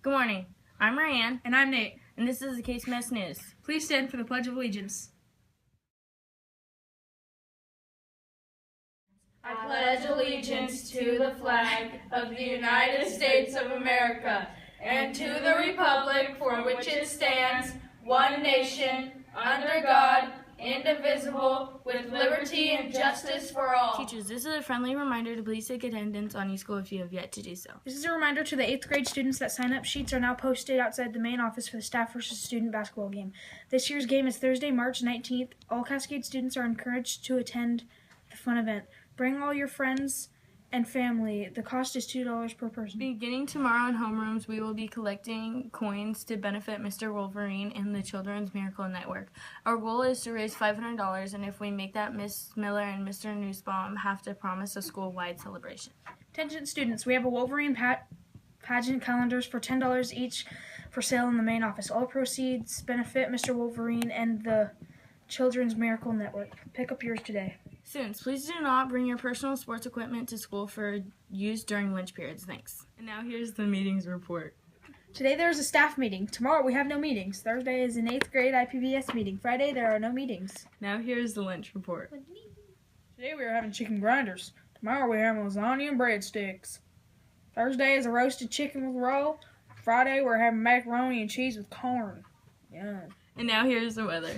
Good morning. I'm Ryan. And I'm Nate. And this is the Kcms News. Please stand for the Pledge of Allegiance. I pledge allegiance to the flag of the United States of America and to the republic for which it stands, one nation, under God, indivisible, with liberty and justice for all. Teachers, this is a friendly reminder to please take attendance on e-school if you have yet to do so. This is a reminder to the 8th grade students that sign-up sheets are now posted outside the main office for the staff versus student basketball game. This year's game is Thursday, March 19th. All Cascade students are encouraged to attend the fun event. Bring all your friends and family. The cost is $2 per person. Beginning tomorrow in homerooms, we will be collecting coins to benefit Mr. Wolverine and the Children's Miracle Network. Our goal is to raise $500, and if we make that, Miss Miller and Mr. Nussbaum have to promise a school-wide celebration. Attention students, we have a Wolverine pageant calendars for $10 each for sale in the main office. All proceeds benefit Mr. Wolverine and the Children's Miracle Network. Pick up yours today. Students, please do not bring your personal sports equipment to school for use during lunch periods. Thanks. And now here's the meetings report. Today there's a staff meeting. Tomorrow we have no meetings. Thursday is an 8th grade IPBS meeting. Friday there are no meetings. Now here's the lunch report. Today we are having chicken grinders. Tomorrow we have lasagna and breadsticks. Thursday is a roasted chicken with roll. Friday we're having macaroni and cheese with corn. Yum. And now here's the weather.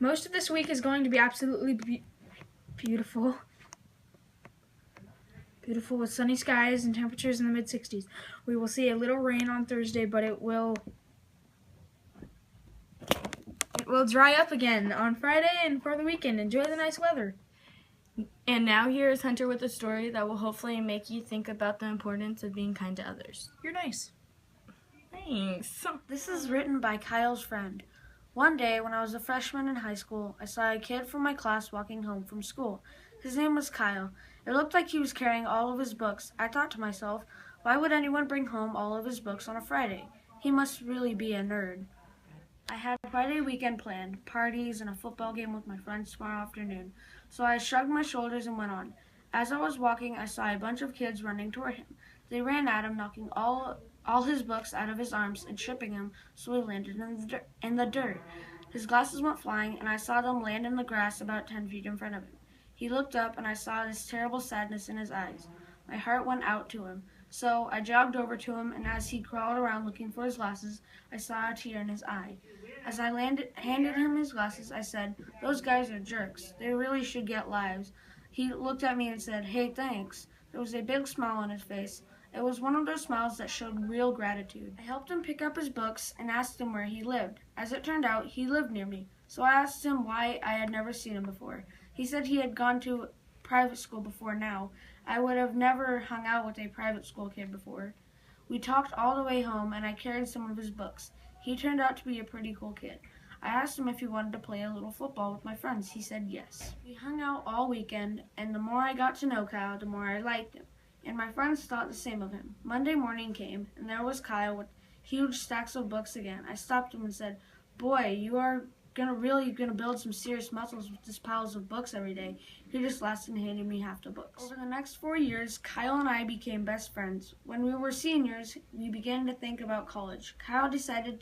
Most of this week is going to be absolutely beautiful with sunny skies and temperatures in the mid-60s. We will see a little rain on Thursday, but it will dry up again on Friday and for the weekend. Enjoy the nice weather. And now here is Hunter with a story that will hopefully make you think about the importance of being kind to others. You're nice. Thanks. This is written by Kyle's friend. One day, when I was a freshman in high school, I saw a kid from my class walking home from school. His name was Kyle. It looked like he was carrying all of his books. I thought to myself, why would anyone bring home all of his books on a Friday? He must really be a nerd. I had a Friday weekend planned, parties and a football game with my friends tomorrow afternoon, so I shrugged my shoulders and went on. As I was walking, I saw a bunch of kids running toward him. They ran at him, knocking all his books out of his arms and tripping him, so he landed in the dirt. His glasses went flying, and I saw them land in the grass about 10 feet in front of him. He looked up, and I saw this terrible sadness in his eyes. My heart went out to him, so I jogged over to him, and as he crawled around looking for his glasses, I saw a tear in his eye. As I handed him his glasses, I said, "Those guys are jerks. They really should get lives." He looked at me and said, "Hey, thanks." There was a big smile on his face. It was one of those smiles that showed real gratitude. I helped him pick up his books and asked him where he lived. As it turned out, he lived near me, so I asked him why I had never seen him before. He said he had gone to private school before now. I would have never hung out with a private school kid before. We talked all the way home, and I carried some of his books. He turned out to be a pretty cool kid. I asked him if he wanted to play a little football with my friends. He said yes. We hung out all weekend, and the more I got to know Kyle, the more I liked him. And my friends thought the same of him. Monday morning came, and there was Kyle with huge stacks of books again. I stopped him and said, "Boy, you are really gonna build some serious muscles with this piles of books every day." He just laughed and handed me half the books. Over the next 4 years, Kyle and I became best friends. When we were seniors, we began to think about college. Kyle decided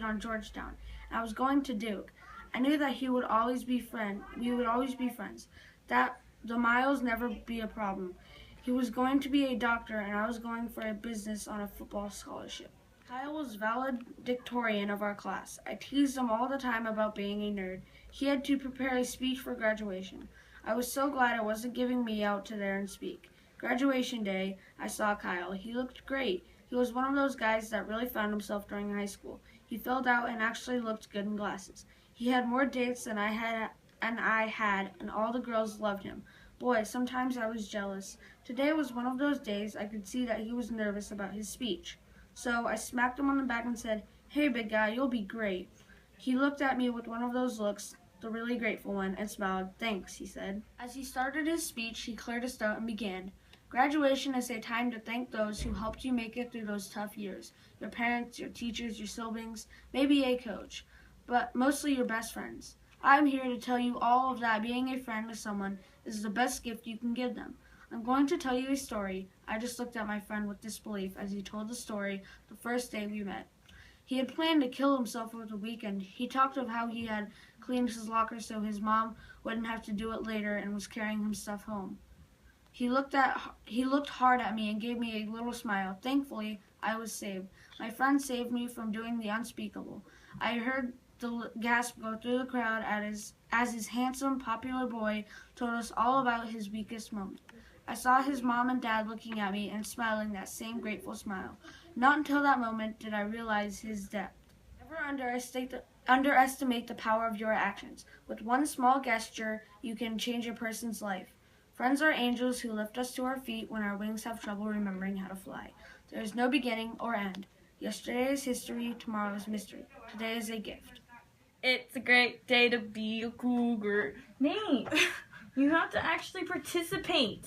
on Georgetown, and I was going to Duke. I knew that we would always be friends. That the miles never be a problem. He was going to be a doctor, and I was going for a business on a football scholarship. Kyle was valedictorian of our class. I teased him all the time about being a nerd. He had to prepare a speech for graduation. I was so glad it wasn't giving me out to there and speak. Graduation day, I saw Kyle. He looked great. He was one of those guys that really found himself during high school. He filled out and actually looked good in glasses. He had more dates than I had, and all the girls loved him. Boy, sometimes I was jealous. Today was one of those days I could see that he was nervous about his speech. So I smacked him on the back and said, "Hey, big guy, you'll be great." He looked at me with one of those looks, the really grateful one, and smiled. "Thanks," he said. As he started his speech, he cleared his throat and began. Graduation is a time to thank those who helped you make it through those tough years. Your parents, your teachers, your siblings, maybe a coach, but mostly your best friends. I'm here to tell you all of that being a friend to someone is the best gift you can give them. I'm going to tell you a story. I just looked at my friend with disbelief as he told the story the first day we met. He had planned to kill himself over the weekend. He talked of how he had cleaned his locker so his mom wouldn't have to do it later and was carrying him stuff home. He looked hard at me and gave me a little smile. Thankfully, I was saved. My friend saved me from doing the unspeakable. I heard the gasp go through the crowd as his handsome, popular boy told us all about his weakest moment. I saw his mom and dad looking at me and smiling that same grateful smile. Not until that moment did I realize his depth. Never underestimate the power of your actions. With one small gesture, you can change a person's life. Friends are angels who lift us to our feet when our wings have trouble remembering how to fly. There is no beginning or end. Yesterday is history, tomorrow is mystery. Today is a gift. It's a great day to be a cougar. Nate, you have to actually participate.